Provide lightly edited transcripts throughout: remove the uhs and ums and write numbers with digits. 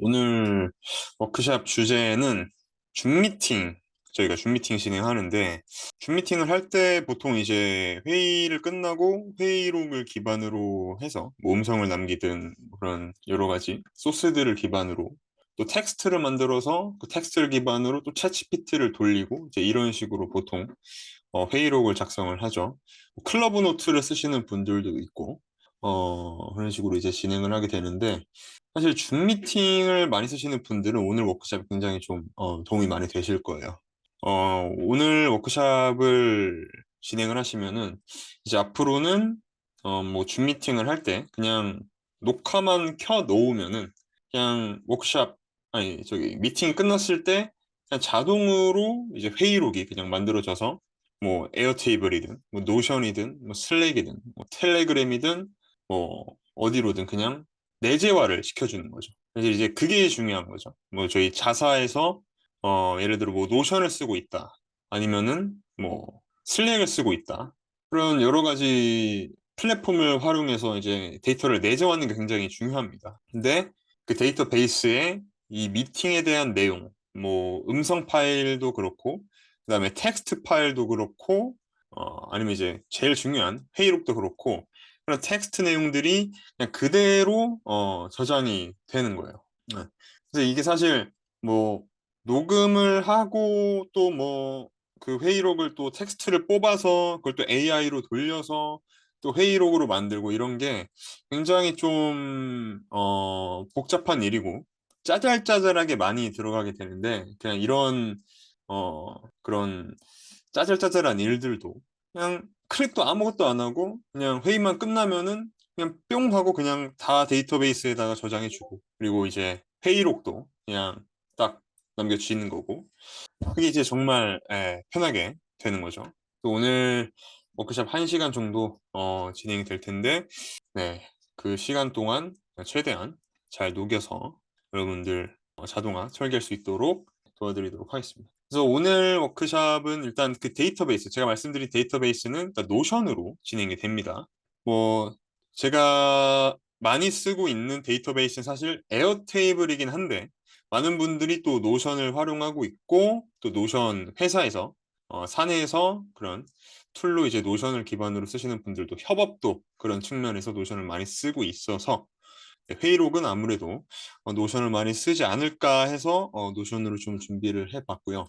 오늘 워크샵 주제는 줌미팅, 저희가 줌미팅 진행하는데, 줌미팅을 할 때 보통 이제 회의를 끝나고 회의록을 기반으로 해서 뭐 음성을 남기든 그런 여러 가지 소스들을 기반으로 또 텍스트를 만들어서 그 텍스트를 기반으로 또 챗GPT를 돌리고 이제 이런 식으로 보통 회의록을 작성을 하죠. 클러브 노트를 쓰시는 분들도 있고, 그런 식으로 이제 진행을 하게 되는데, 사실 줌 미팅을 많이 쓰시는 분들은 오늘 워크샵이 굉장히 좀 도움이 많이 되실 거예요. 오늘 워크샵을 진행을 하시면은 이제 앞으로는 뭐 줌 미팅을 할 때 그냥 녹화만 켜 놓으면은 그냥 워크샵 아니 저기 미팅이 끝났을 때 그냥 자동으로 이제 회의록이 그냥 만들어져서 뭐 에어테이블이든 뭐 노션이든 뭐 슬랙이든 뭐 텔레그램이든 뭐 어디로든 그냥 내재화를 시켜주는 거죠. 그래서 이제 그게 중요한 거죠. 뭐 저희 자사에서 예를 들어 뭐 노션을 쓰고 있다. 아니면은 뭐 슬랙을 쓰고 있다. 그런 여러 가지 플랫폼을 활용해서 이제 데이터를 내재화하는 게 굉장히 중요합니다. 근데 그 데이터베이스에 이 미팅에 대한 내용, 뭐 음성 파일도 그렇고, 그다음에 텍스트 파일도 그렇고, 아니면 이제 제일 중요한 회의록도 그렇고, 그런 텍스트 내용들이 그냥 그대로 저장이 되는 거예요. 네. 그래서 이게 사실 뭐 녹음을 하고 또 뭐 그 회의록을 또 텍스트를 뽑아서 그걸 또 AI로 돌려서 또 회의록으로 만들고 이런 게 굉장히 좀 복잡한 일이고 짜잘짜잘하게 많이 들어가게 되는데 그냥 이런 그런 짜잘짜잘한 일들도 그냥 클릭도 아무것도 안 하고 그냥 회의만 끝나면은 그냥 뿅 하고 그냥 다 데이터베이스에다가 저장해주고 그리고 이제 회의록도 그냥 딱 남겨주시는 거고 그게 이제 정말 편하게 되는 거죠. 또 오늘 워크샵 1시간 정도 진행이 될 텐데 네, 그 시간 동안 최대한 잘 녹여서 여러분들 자동화 설계할 수 있도록 도와드리도록 하겠습니다. 그래서 오늘 워크샵은 일단 그 데이터베이스, 제가 말씀드린 데이터베이스는 일단 노션으로 진행이 됩니다. 뭐 제가 많이 쓰고 있는 데이터베이스는 사실 에어테이블이긴 한데 많은 분들이 또 노션을 활용하고 있고 또 노션 회사에서 사내에서 그런 툴로 이제 노션을 기반으로 쓰시는 분들도 협업도 그런 측면에서 노션을 많이 쓰고 있어서 회의록은 아무래도 노션을 많이 쓰지 않을까 해서 노션으로 좀 준비를 해봤고요.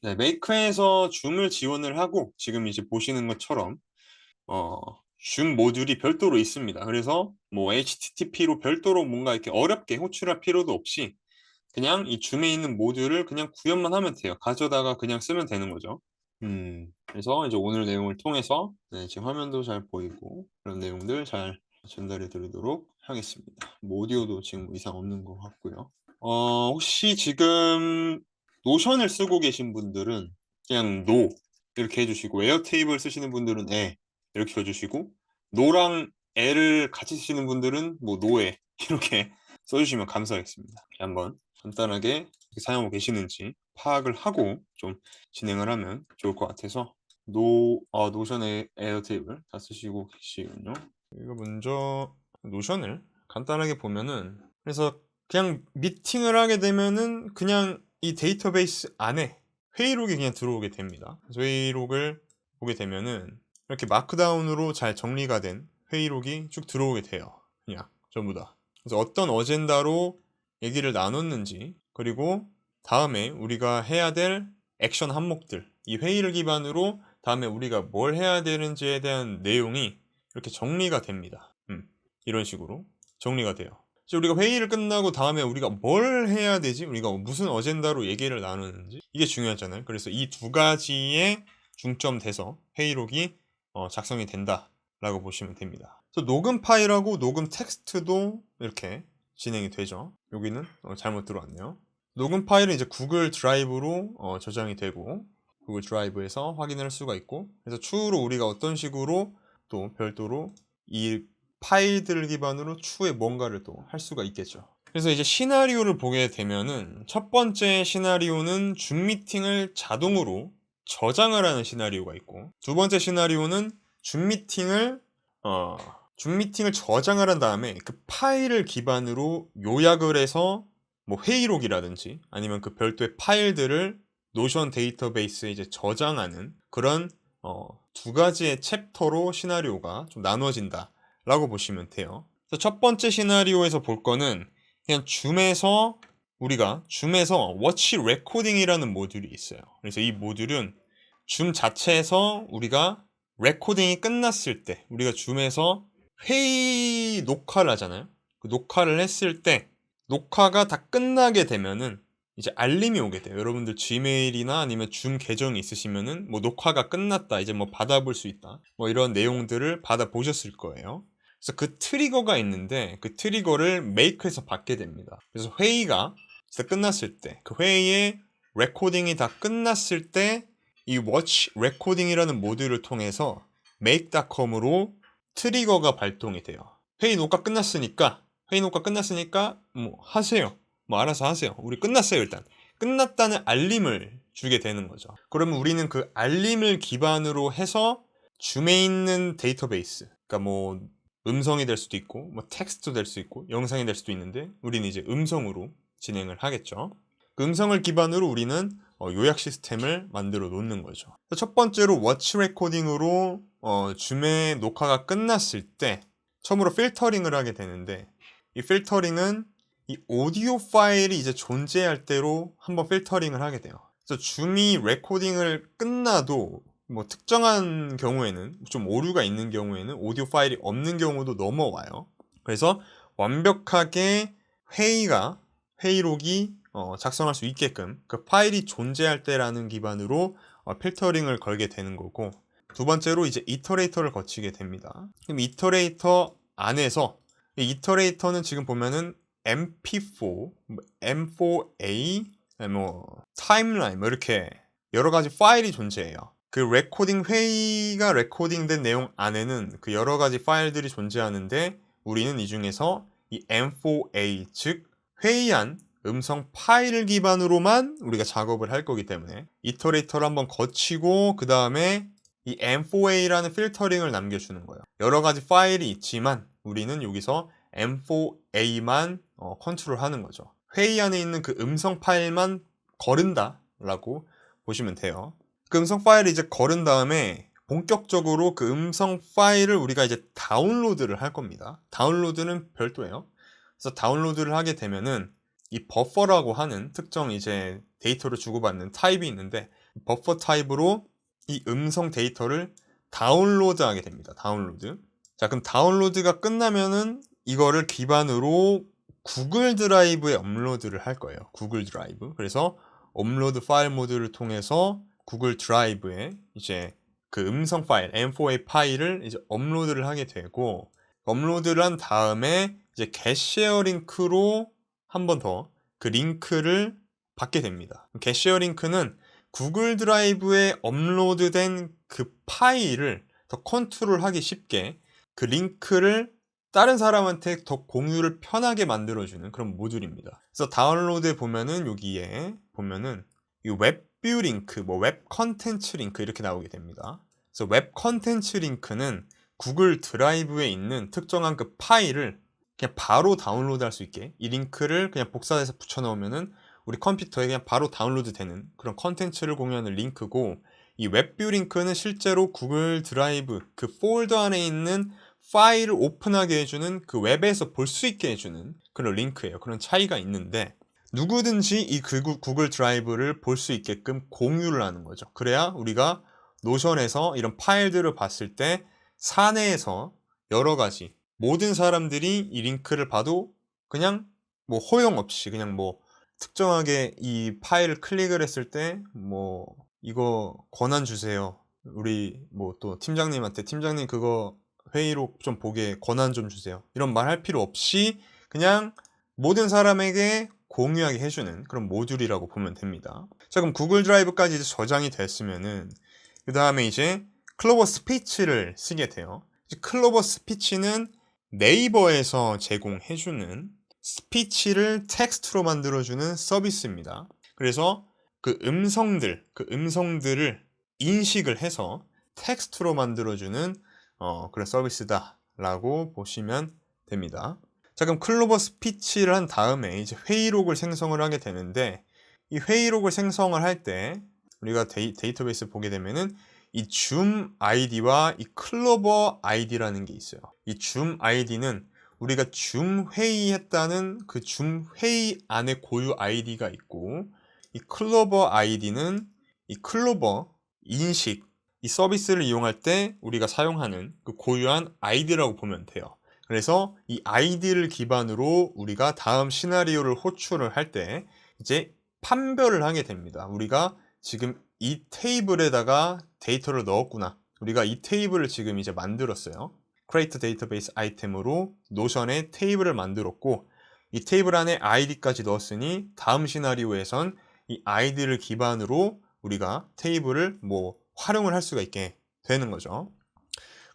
네, 메이크에서 줌을 지원을 하고 지금 이제 보시는 것처럼 어, 줌 모듈이 별도로 있습니다. 그래서 뭐 HTTP로 별도로 뭔가 이렇게 어렵게 호출할 필요도 없이 그냥 이 줌에 있는 모듈을 그냥 구현만 하면 돼요. 가져다가 그냥 쓰면 되는 거죠. 그래서 이제 오늘 내용을 통해서 네, 지금 화면도 잘 보이고 그런 내용들 잘 전달해 드리도록 하겠습니다. 뭐 오디오도 지금 뭐 이상 없는 것 같고요. 혹시 지금 노션을 쓰고 계신 분들은 그냥 노 이렇게 해주시고 에어테이블 쓰시는 분들은 에 이렇게 해주시고 노랑 에를 같이 쓰시는 분들은 뭐 노에 이렇게 써주시면 감사하겠습니다. 한번 간단하게 사용하고 계시는지 파악을 하고 좀 진행을 하면 좋을 것 같아서 노션의 에어테이블 다 쓰시고 계시군요. 이거 먼저 노션을 간단하게 보면은 그래서 그냥 미팅을 하게 되면은 그냥 이 데이터베이스 안에 회의록이 그냥 들어오게 됩니다. 그래서 회의록을 보게 되면은 이렇게 마크다운으로 잘 정리가 된 회의록이 쭉 들어오게 돼요. 그냥 전부 다. 그래서 어떤 어젠다로 얘기를 나눴는지 그리고 다음에 우리가 해야 될 액션 항목들 이 회의를 기반으로 다음에 우리가 뭘 해야 되는지에 대한 내용이 이렇게 정리가 됩니다. 이런 식으로 정리가 돼요. 이제 우리가 회의를 끝나고 다음에 우리가 뭘 해야 되지? 우리가 무슨 어젠다로 얘기를 나누는지 이게 중요하잖아요. 그래서 이 두 가지에 중점돼서 회의록이 작성이 된다라고 보시면 됩니다. 그래서 녹음 파일하고 녹음 텍스트도 이렇게 진행이 되죠. 여기는 잘못 들어왔네요. 녹음 파일은 이제 구글 드라이브로 저장이 되고 구글 드라이브에서 확인을 할 수가 있고 그래서 추후로 우리가 어떤 식으로 또 별도로 이 파일들을 기반으로 추후에 뭔가를 또 할 수가 있겠죠. 그래서 이제 시나리오를 보게 되면은 첫 번째 시나리오는 줌 미팅을 자동으로 저장을 하는 시나리오가 있고 두 번째 시나리오는 줌 미팅을 저장을 한 다음에 그 파일을 기반으로 요약을 해서 뭐 회의록이라든지 아니면 그 별도의 파일들을 노션 데이터베이스에 이제 저장하는 그런 두 가지의 챕터로 시나리오가 좀 나눠진다 라고 보시면 돼요. 그래서 첫 번째 시나리오에서 볼 거는 그냥 우리가 줌에서 워치 레코딩이라는 모듈이 있어요. 그래서 이 모듈은 줌 자체에서 우리가 레코딩이 끝났을 때, 우리가 줌에서 회의 녹화를 하잖아요. 그 녹화를 했을 때 녹화가 다 끝나게 되면은 이제 알림이 오게 돼요. 여러분들 지메일이나 아니면 줌 계정이 있으시면은 뭐 녹화가 끝났다, 이제 뭐 받아볼 수 있다, 뭐 이런 내용들을 받아보셨을 거예요. 그래서 그 트리거가 있는데 그 트리거를 메이크해서 받게 됩니다. 그래서 회의가 진짜 끝났을 때, 그 회의의 레코딩이 다 끝났을 때 이 워치 레코딩이라는 모듈을 통해서 make.com으로 트리거가 발동이 돼요. 회의 녹화 끝났으니까 뭐 하세요. 뭐 알아서 하세요. 우리 끝났어요. 일단 끝났다는 알림을 주게 되는 거죠. 그러면 우리는 그 알림을 기반으로 해서 줌에 있는 데이터베이스, 그러니까 뭐 음성이 될 수도 있고 뭐 텍스트도 될 수 있고 영상이 될 수도 있는데 우리는 이제 음성으로 진행을 하겠죠. 그 음성을 기반으로 우리는 요약 시스템을 만들어 놓는 거죠. 첫 번째로 워치 레코딩으로 줌의 녹화가 끝났을 때 처음으로 필터링을 하게 되는데, 이 필터링은 이 오디오 파일이 이제 존재할 때로 한번 필터링을 하게 돼요. 그래서 줌이 레코딩을 끝나도 뭐 특정한 경우에는 좀 오류가 있는 경우에는 오디오 파일이 없는 경우도 넘어와요. 그래서 완벽하게 회의록이 작성할 수 있게끔 그 파일이 존재할 때라는 기반으로 필터링을 걸게 되는 거고, 두 번째로 이제 이터레이터를 거치게 됩니다. 그럼 이터레이터 안에서, 이 이터레이터는 지금 보면은 MP4, M4A, 뭐 타임라인 뭐 이렇게 여러 가지 파일이 존재해요. 그 회의가 레코딩된 내용 안에는 그 여러 가지 파일들이 존재하는데 우리는 이 중에서 이 M4A, 즉 회의한 음성 파일을 기반으로만 우리가 작업을 할 거기 때문에 이터레이터를 한번 거치고 그 다음에 이 M4A라는 필터링을 남겨주는 거예요. 여러 가지 파일이 있지만 우리는 여기서 M4A만 컨트롤하는 거죠. 회의 안에 있는 그 음성 파일만 거른다 라고 보시면 돼요. 그 음성 파일을 이제 거른 다음에 본격적으로 그 음성 파일을 우리가 이제 다운로드를 할 겁니다. 다운로드는 별도예요. 그래서 다운로드를 하게 되면은 이 버퍼라고 하는 특정 이제 데이터를 주고받는 타입이 있는데, 버퍼 타입으로 이 음성 데이터를 다운로드하게 됩니다. 다운로드. 자, 그럼 다운로드가 끝나면은 이거를 기반으로 구글 드라이브에 업로드를 할 거예요. 구글 드라이브. 그래서 업로드 파일 모드를 통해서 구글 드라이브에 이제 그 음성 파일, M4A 파일을 이제 업로드를 하게 되고, 업로드를 한 다음에 이제 겟쉐어 링크로 한 번 더 그 링크를 받게 됩니다. 겟쉐어 링크는 구글 드라이브에 업로드된 그 파일을 더 컨트롤하기 쉽게 그 링크를 다른 사람한테 더 공유를 편하게 만들어주는 그런 모듈입니다. 그래서 다운로드에 보면은 여기에 보면은 이 웹뷰 링크, 뭐 웹 컨텐츠 링크 이렇게 나오게 됩니다. 그래서 웹 컨텐츠 링크는 구글 드라이브에 있는 특정한 그 파일을 그냥 바로 다운로드 할 수 있게 이 링크를 그냥 복사해서 붙여 넣으면은 우리 컴퓨터에 그냥 바로 다운로드 되는 그런 컨텐츠를 공유하는 링크고, 이 웹뷰 링크는 실제로 구글 드라이브 그 폴더 안에 있는 파일을 오픈하게 해주는, 그 웹에서 볼 수 있게 해주는 그런 링크예요. 그런 차이가 있는데 누구든지 이 구글 드라이브를 볼 수 있게끔 공유를 하는 거죠. 그래야 우리가 노션에서 이런 파일들을 봤을 때 사내에서 여러 가지 모든 사람들이 이 링크를 봐도 그냥 뭐 허용 없이 그냥 뭐 특정하게 이 파일을 클릭을 했을 때 뭐 이거 권한 주세요. 우리 뭐 또 팀장님한테 팀장님 그거 회의록 좀 보게 권한 좀 주세요. 이런 말 할 필요 없이 그냥 모든 사람에게 공유하게 해주는 그런 모듈이라고 보면 됩니다. 자, 그럼 구글 드라이브까지 이제 저장이 됐으면은 그 다음에 이제 클로버 스피치를 쓰게 돼요. 클로버 스피치는 네이버에서 제공해주는 스피치를 텍스트로 만들어주는 서비스입니다. 그래서 그 음성들을 인식을 해서 텍스트로 만들어주는 그런 서비스다라고 보시면 됩니다. 자, 그럼 클로버 스피치를 한 다음에 이제 회의록을 생성을 하게 되는데, 이 회의록을 생성을 할 때 우리가 데이터베이스 보게 되면은 이 줌 아이디와 이 클로버 아이디라는 게 있어요. 이 줌 아이디는 우리가 줌 회의했다는 그 줌 회의 안에 고유 아이디가 있고, 이 클로버 아이디는 이 클로버 인식, 이 서비스를 이용할 때 우리가 사용하는 그 고유한 아이디라고 보면 돼요. 그래서 이 아이디를 기반으로 우리가 다음 시나리오를 호출을 할 때 이제 판별을 하게 됩니다. 우리가 지금 이 테이블에다가 데이터를 넣었구나. 우리가 이 테이블을 지금 이제 만들었어요. create database 아이템으로 노션에 테이블을 만들었고, 이 테이블 안에 아이디까지 넣었으니 다음 시나리오에선 이 아이디를 기반으로 우리가 테이블을 뭐 활용을 할 수가 있게 되는 거죠.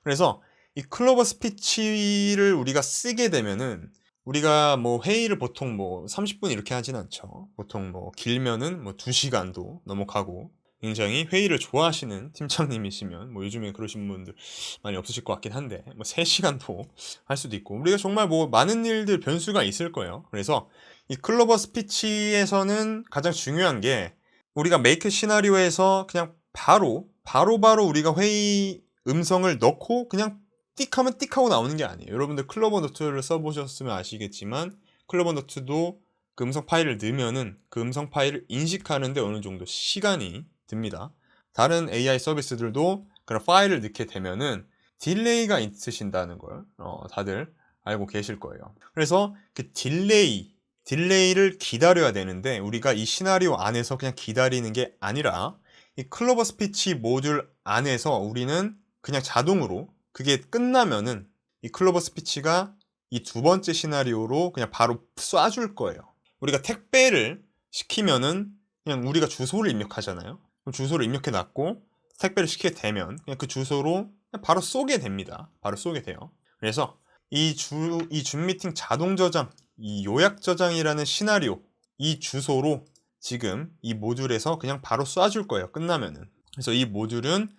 그래서 이 클로버 스피치를 우리가 쓰게 되면은 우리가 뭐 회의를 보통 뭐 30분 이렇게 하진 않죠. 보통 뭐 길면은 뭐 2시간도 넘어가고, 굉장히 회의를 좋아하시는 팀장님이시면 뭐 요즘에 그러신 분들 많이 없으실 것 같긴 한데 뭐 3시간도 할 수도 있고, 우리가 정말 뭐 많은 일들 변수가 있을 거예요. 그래서 이 클로버 스피치에서는 가장 중요한 게 우리가 메이크 시나리오에서 그냥 바로 우리가 회의 음성을 넣고 그냥 띡 하면 띡 하고 나오는 게 아니에요. 여러분들 클로버 노트를 써보셨으면 아시겠지만 클로버 노트도 그 음성 파일을 넣으면은 그 음성 파일을 인식하는데 어느 정도 시간이 듭니다. 다른 AI 서비스들도 그런 파일을 넣게 되면은 딜레이가 있으신다는 걸 다들 알고 계실 거예요. 그래서 그 딜레이를 기다려야 되는데 우리가 이 시나리오 안에서 그냥 기다리는 게 아니라 이 클로버 스피치 모듈 안에서 우리는 그냥 자동으로 그게 끝나면은 이 클로버 스피치가 이 두 번째 시나리오로 그냥 바로 쏴줄 거예요. 우리가 택배를 시키면은 그냥 우리가 주소를 입력하잖아요. 그럼 주소를 입력해 놨고 택배를 시키게 되면 그냥 그 주소로 그냥 바로 쏘게 됩니다. 바로 쏘게 돼요. 그래서 이 줌 미팅 자동 저장, 이 요약 저장이라는 시나리오, 이 주소로 지금 이 모듈에서 그냥 바로 쏴줄 거예요. 끝나면은. 그래서 이 모듈은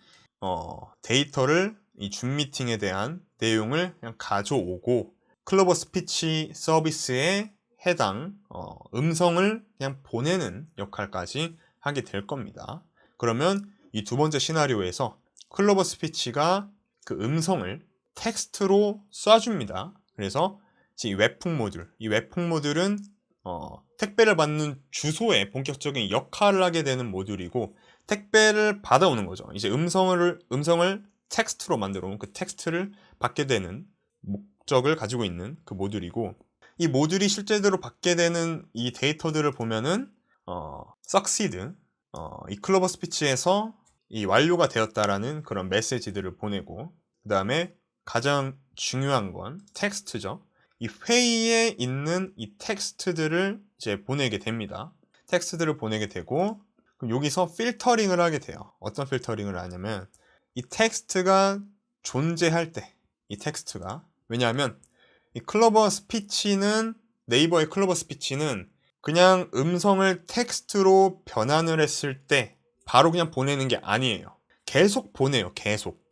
데이터를 이 줌 미팅에 대한 내용을 그냥 가져오고 클로버 스피치 서비스에 해당 음성을 그냥 보내는 역할까지 하게 될 겁니다. 그러면 이 두 번째 시나리오에서 클로버 스피치가 그 음성을 텍스트로 쏴줍니다. 그래서 이 웹풍 모듈은 택배를 받는 주소에 본격적인 역할을 하게 되는 모듈이고, 택배를 받아오는 거죠. 이제 음성을 텍스트로 만들어 놓은 그 텍스트를 받게 되는 목적을 가지고 있는 그 모듈이고, 이 모듈이 실제로 받게 되는 이 데이터들을 보면은 succeed, 이 클로버 스피치에서 이 완료가 되었다라는 그런 메시지들을 보내고, 그 다음에 가장 중요한 건 텍스트죠. 이 회의에 있는 이 텍스트들을 이제 보내게 됩니다. 텍스트들을 보내게 되고, 그럼 여기서 필터링을 하게 돼요. 어떤 필터링을 하냐면 이 텍스트가 존재할 때, 이 텍스트가, 왜냐하면 이 클로버 스피치는, 네이버의 클로버 스피치는 그냥 음성을 텍스트로 변환을 했을 때 바로 그냥 보내는 게 아니에요. 계속 보내요. 계속.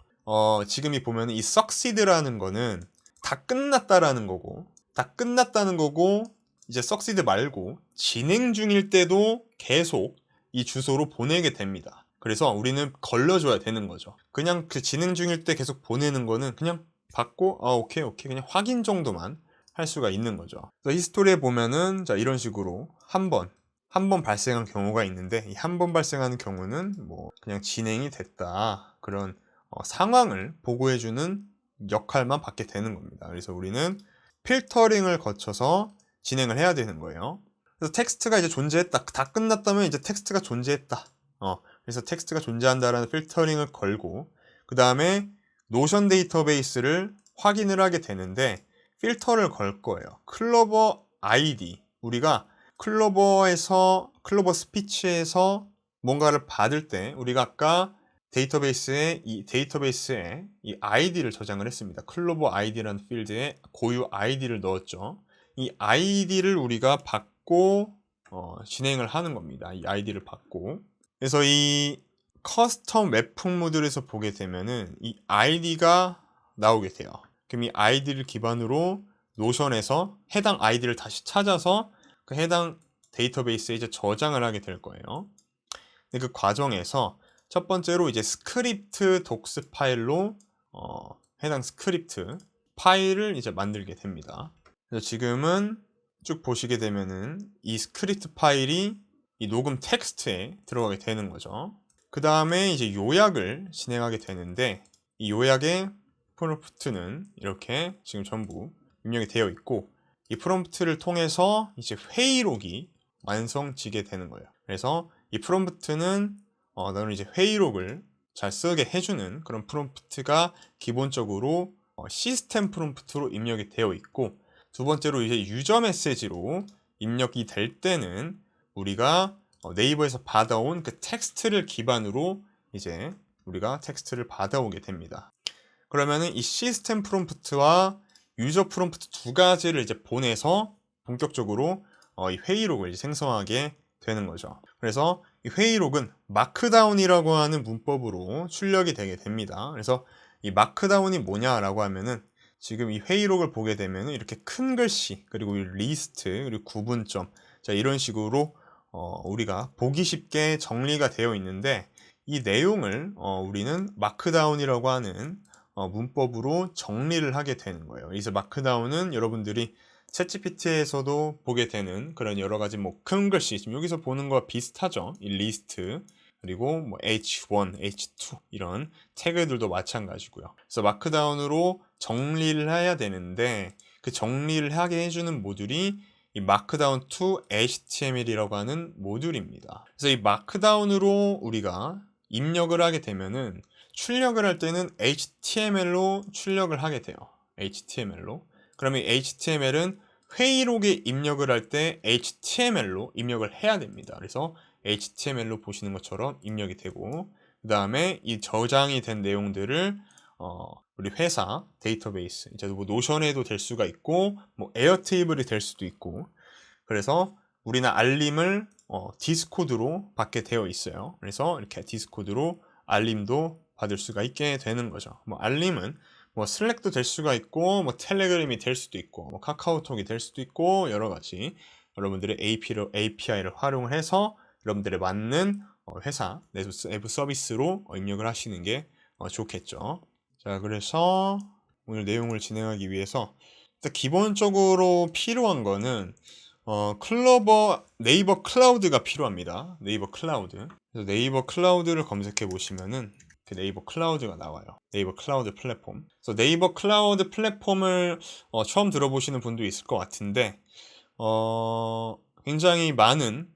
지금 이 보면 이 succeed라는 거는 다 끝났다라는 거고, 이제 succeed 말고 진행 중일 때도 계속 이 주소로 보내게 됩니다. 그래서 우리는 걸러줘야 되는 거죠. 그냥 그 진행 중일 때 계속 보내는 거는 그냥 받고 오케이 그냥 확인 정도만 할 수가 있는 거죠. 그래서 히스토리에 보면은 자, 이런 식으로 한 번 발생한 경우가 있는데, 이 한 번 발생하는 경우는 뭐 그냥 진행이 됐다, 그런 상황을 보고해주는 역할만 받게 되는 겁니다. 그래서 우리는 필터링을 거쳐서 진행을 해야 되는 거예요. 그래서 텍스트가 이제 존재했다, 다 끝났다면 이제 텍스트가 존재했다. 그래서 텍스트가 존재한다라는 필터링을 걸고, 그 다음에 노션 데이터베이스를 확인을 하게 되는데 필터를 걸 거예요. 클로버 아이디, 우리가 클로버 스피치에서 뭔가를 받을 때 우리가 아까 데이터베이스에 이 아이디를 저장을 했습니다. 클로버 아이디라는 필드에 고유 아이디를 넣었죠. 이 아이디를 우리가 받고 진행을 하는 겁니다. 이 아이디를 받고. 그래서 이 커스텀 웹풍 모듈에서 보게 되면은 이 아이디가 나오게 돼요. 그럼 이 아이디를 기반으로 노션에서 해당 아이디를 다시 찾아서 그 해당 데이터베이스에 이제 저장을 하게 될 거예요. 근데 그 과정에서 첫 번째로 이제 스크립트 독스 파일로 해당 스크립트 파일을 이제 만들게 됩니다. 그래서 지금은 쭉 보시게 되면은 이 스크립트 파일이 이 녹음 텍스트에 들어가게 되는 거죠. 그 다음에 이제 요약을 진행하게 되는데 이 요약의 프롬프트는 이렇게 지금 전부 입력이 되어 있고 이 프롬프트를 통해서 이제 회의록이 완성지게 되는 거예요. 그래서 이 프롬프트는 너는 이제 회의록을 잘 쓰게 해주는 그런 프롬프트가 기본적으로 시스템 프롬프트로 입력이 되어 있고, 두 번째로 이제 유저 메시지로 입력이 될 때는 우리가 네이버에서 받아온 그 텍스트를 기반으로 이제 우리가 텍스트를 받아오게 됩니다. 그러면은 이 시스템 프롬프트와 유저 프롬프트 두 가지를 이제 보내서 본격적으로 이 회의록을 이제 생성하게 되는 거죠. 그래서 이 회의록은 마크다운이라고 하는 문법으로 출력이 되게 됩니다. 그래서 이 마크다운이 뭐냐라고 하면은 지금 이 회의록을 보게 되면은 이렇게 큰 글씨 그리고 이 리스트 그리고 구분점, 자 이런 식으로 우리가 보기 쉽게 정리가 되어 있는데 이 내용을 우리는 마크다운이라고 하는 문법으로 정리를 하게 되는 거예요. 그래서 마크다운은 여러분들이 챗GPT에서도 보게 되는 그런 여러 가지 뭐 큰 글씨, 지금 여기서 보는 거와 비슷하죠. 이 리스트 그리고 뭐 H1, H2 이런 태그들도 마찬가지고요. 그래서 마크다운으로 정리를 해야 되는데 그 정리를 하게 해주는 모듈이 이 마크다운 to HTML이라고 하는 모듈입니다. 그래서 이 마크다운으로 우리가 입력을 하게 되면은 출력을 할 때는 HTML로 출력을 하게 돼요. HTML로. 그러면 HTML은 회의록에 입력을 할 때 HTML로 입력을 해야 됩니다. 그래서 HTML로 보시는 것처럼 입력이 되고, 그 다음에 이 저장이 된 내용들을 우리 회사 데이터베이스, 이제 뭐 노션에도 될 수가 있고, 뭐 에어테이블이 될 수도 있고, 그래서 우리는 알림을 디스코드로 받게 되어 있어요. 그래서 이렇게 디스코드로 알림도 받을 수가 있게 되는 거죠. 뭐 알림은 뭐 슬랙도 될 수가 있고, 뭐 텔레그램이 될 수도 있고, 뭐 카카오톡이 될 수도 있고, 여러 가지 여러분들의 API를 활용을 해서 여러분들의 맞는 회사 내부 서비스로 입력을 하시는 게 좋겠죠. 자, 그래서 오늘 내용을 진행하기 위해서 일단 기본적으로 필요한 거는 네이버 클라우드가 필요합니다. 네이버 클라우드. 그래서 네이버 클라우드를 검색해 보시면은 그 네이버 클라우드가 나와요. 네이버 클라우드 플랫폼. 그래서 네이버 클라우드 플랫폼을 처음 들어보시는 분도 있을 것 같은데 굉장히 많은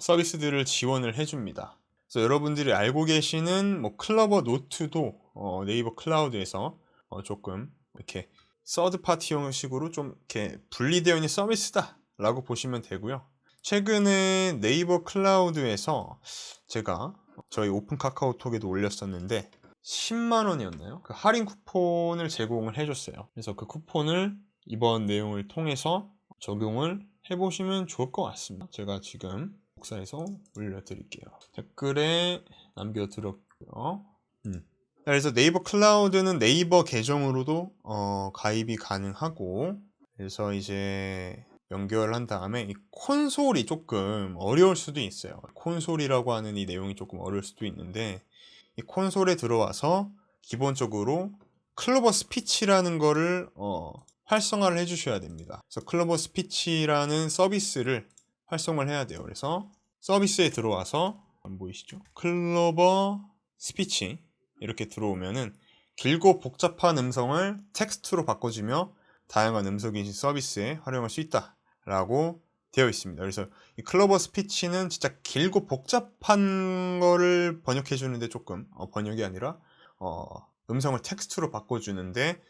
서비스들을 지원을 해줍니다. 그래서 여러분들이 알고 계시는 뭐 클러버 노트도 네이버 클라우드에서 조금 이렇게 서드 파티 형식으로 좀 이렇게 분리되어 있는 서비스다 라고 보시면 되고요. 최근에 네이버 클라우드에서 제가 저희 오픈 카카오톡에도 올렸었는데 10만원이었나요? 그 할인 쿠폰을 제공을 해줬어요. 그래서 그 쿠폰을 이번 내용을 통해서 적용을 해보시면 좋을 것 같습니다. 제가 지금 복사해서 올려드릴게요. 댓글에 남겨드렸고요. 그래서 네이버 클라우드는 네이버 계정으로도 가입이 가능하고, 그래서 이제 연결한 다음에 이 콘솔이 조금 어려울 수도 있어요. 콘솔이라고 하는 이 내용이 조금 어려울 수도 있는데, 이 콘솔에 들어와서 기본적으로 클로버 스피치라는 거를 활성화를 해주셔야 됩니다. 그래서 클로버 스피치라는 서비스를 활성화를 해야 돼요. 그래서 서비스에 들어와서 안 보이시죠? 클로버 스피치 이렇게 들어오면은 길고 복잡한 음성을 텍스트로 바꿔주며 다양한 음성인식 서비스에 활용할 수 있다 라고 되어 있습니다. 그래서 이 클로버 스피치는 진짜 길고 복잡한 거를 번역해 주는데 조금 번역이 아니라 음성을 텍스트로 바꿔주는데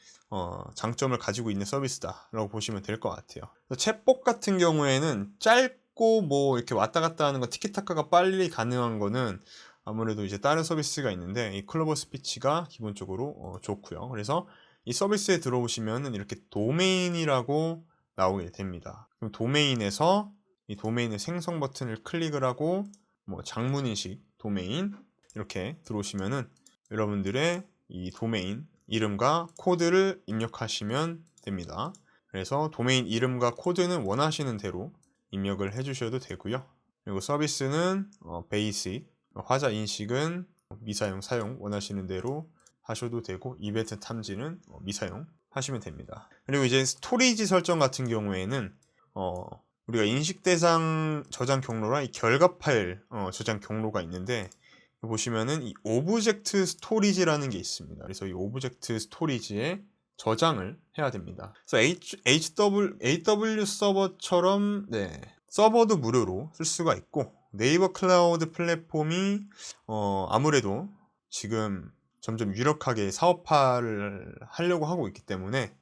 장점을 가지고 있는 서비스다 라고 보시면 될 것 같아요. 챗봇 같은 경우에는 짧고 뭐 이렇게 왔다 갔다 하는 거 티키타카가 빨리 가능한 거는 아무래도 이제 다른 서비스가 있는데 이 클로버 스피치가 기본적으로 좋고요. 그래서 이 서비스에 들어오시면은 이렇게 도메인이라고 나오게 됩니다. 그럼 도메인에서 이 도메인의 생성 버튼을 클릭을 하고 뭐 장문인식 도메인 이렇게 들어오시면은 여러분들의 이 도메인 이름과 코드를 입력하시면 됩니다. 그래서 도메인 이름과 코드는 원하시는 대로 입력을 해주셔도 되고요. 그리고 서비스는 베이직, 화자 인식은 미사용, 사용 원하시는 대로 하셔도 되고, 이벤트 탐지는 미사용 하시면 됩니다. 그리고 이제 스토리지 설정 같은 경우에는 우리가 인식 대상 저장 경로랑 이 결과 파일 저장 경로가 있는데, 보시면은 이 오브젝트 스토리지라는 게 있습니다. 그래서 이 오브젝트 스토리지에 저장을 해야 됩니다. 그래서 AW 서버처럼 서버도 무료로 쓸 수가 있고, 네이버 클라우드 플랫폼이 아무래도 지금 점점 유력하게 사업화를 하려고 하고 있기 때문에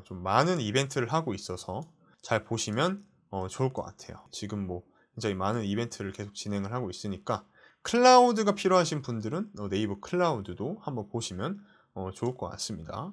좀 많은 이벤트를 하고 있어서 잘 보시면 좋을 것 같아요. 지금 뭐 굉장히 많은 이벤트를 계속 진행을 하고 있으니까 클라우드가 필요하신 분들은 네이버 클라우드도 한번 보시면 좋을 것 같습니다.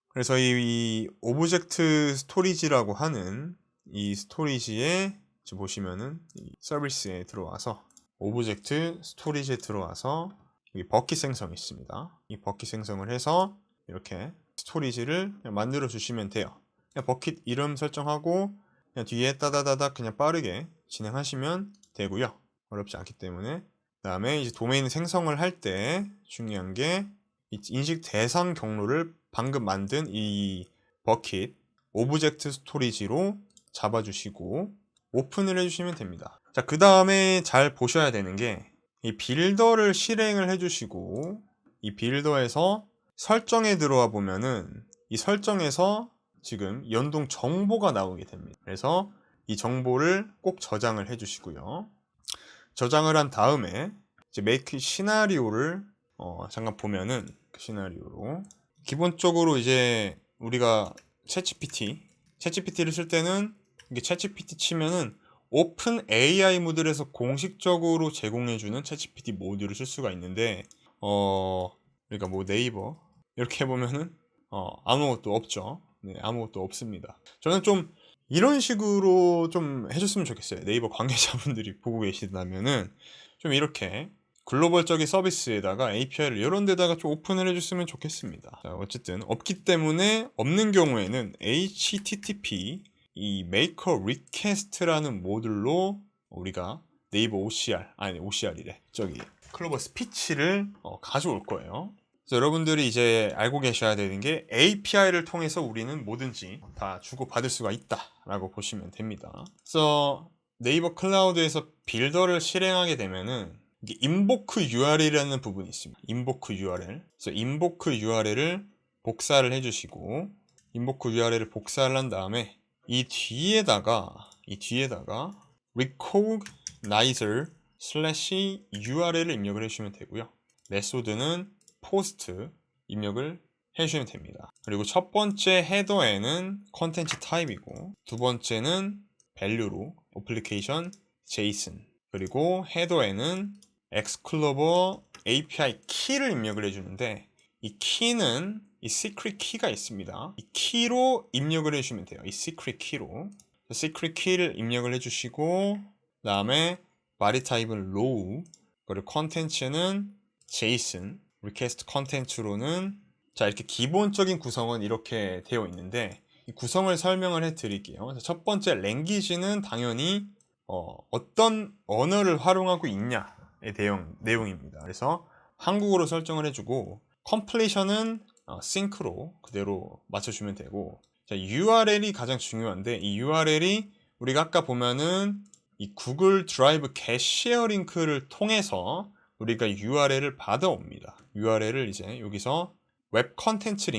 그래서 이 오브젝트 스토리지라고 하는 이 스토리지에 보시면은 이 서비스에 들어와서 오브젝트 스토리지에 들어와서 여기 버킷 생성이 있습니다. 이 버킷 생성을 해서 이렇게 스토리지를 그냥 만들어 주시면 돼요. 그냥 버킷 이름 설정하고 그냥 뒤에 따다다닥 그냥 빠르게 진행하시면 되고요. 어렵지 않기 때문에. 그다음에 이제 도메인 생성을 할 때 중요한 게 이 인식 대상 경로를 방금 만든 이 버킷 오브젝트 스토리지로 잡아주시고 오픈을 해주시면 됩니다. 자, 그 다음에 잘 보셔야 되는 게 이 빌더를 실행을 해주시고, 이 빌더에서 설정에 들어와 보면은 이 설정에서 지금 연동 정보가 나오게 됩니다. 그래서 이 정보를 꼭 저장을 해주시고요. 저장을 한 다음에 이제 make 시나리오를 잠깐 보면은 그 시나리오로 기본적으로 이제 우리가 챗GPT를 쓸 때는 이게 챗GPT 치면은 오픈 AI 모듈에서 공식적으로 제공해주는 챗GPT 모듈을 쓸 수가 있는데 그러니까 뭐 네이버 이렇게 해보면은 아무것도 없죠. 네, 아무것도 없습니다. 저는 좀 이런 식으로 좀 해줬으면 좋겠어요. 네이버 관계자분들이 보고 계신다면은 좀 이렇게 글로벌적인 서비스에다가 API를 이런 데다가 좀 오픈을 해줬으면 좋겠습니다. 자, 어쨌든 없기 때문에 없는 경우에는 HTTP 이 Maker Request라는 모듈로 우리가 네이버 OCR이래. 저기 클로버 스피치를 가져올 거예요. 그래서 여러분들이 이제 알고 계셔야 되는 게 API를 통해서 우리는 뭐든지 다 주고받을 수가 있다라고 보시면 됩니다. 그래서 네이버 클라우드에서 빌더를 실행하게 되면은 이게 invoke URL이라는 부분이 있습니다. invoke URL. 그래서 invoke URL을 복사를 해주시고, invoke URL을 복사를 한 다음에 이 뒤에다가 recognizer/URL을 입력을 해주시면 되고요. 메소드는 post 입력을 해주시면 됩니다. 그리고 첫 번째 헤더에는 컨텐츠 타입이고, 두 번째는 value로 application JSON, 그리고 헤더에는 xclover API 키를 입력을 해주는데, 이 키는 이 secret 키가 있습니다. 이 키로 입력을 해주시면 돼요. 이 secret 키로 secret 키를 입력을 해주시고, 그 다음에 body 타입은 raw, 그리고 컨텐츠는 JSON, request 컨텐츠로는 자, 이렇게 기본적인 구성은 이렇게 되어 있는데, 이 구성을 설명을 해 드릴게요. 첫 번째 랭귀지는 당연히 어떤 언어를 활용하고 있냐의 내용입니다. 그래서 한국어로 설정을 해주고, 컴플리션은 싱크로 그대로 맞춰주면 되고, 자, URL이 가장 중요한데, 이 URL이 우리가 아까 보면은 이 구글 드라이브 게시어 링크를 통해서 우리가 URL을 받아옵니다. URL을 이제 여기서 웹 컨텐츠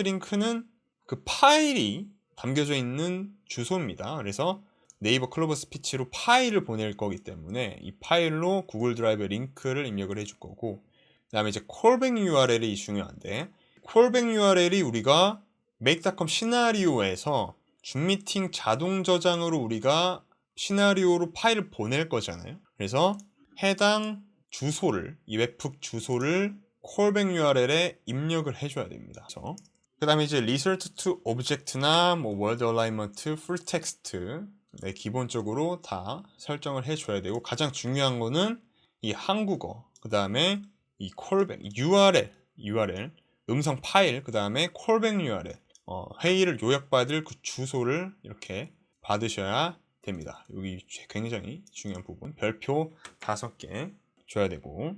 링크는 그 파일이 담겨져 있는 주소입니다. 그래서 네이버 클로버 스피치로 파일을 보낼 거기 때문에 이 파일로 구글 드라이브 링크를 입력을 해줄 거고, 그 다음에 이제 콜백 URL이 중요한데, 콜백 URL이 우리가 make.com 시나리오에서 줌미팅 자동 저장으로 우리가 시나리오로 파일을 보낼 거잖아요. 그래서 해당 주소를, 이 웹북 주소를 콜백 URL에 입력을 해줘야 됩니다. 그 다음에 이제 result to object나 뭐 word alignment, full text, 네, 기본적으로 다 설정을 해줘야 되고, 가장 중요한 거는 이 한국어, 그 다음에 이 콜백 URL 음성 파일, 그 다음에 콜백 URL 회의를 요약받을 그 주소를 이렇게 받으셔야 됩니다. 여기 굉장히 중요한 부분. 별표 5개 줘야 되고,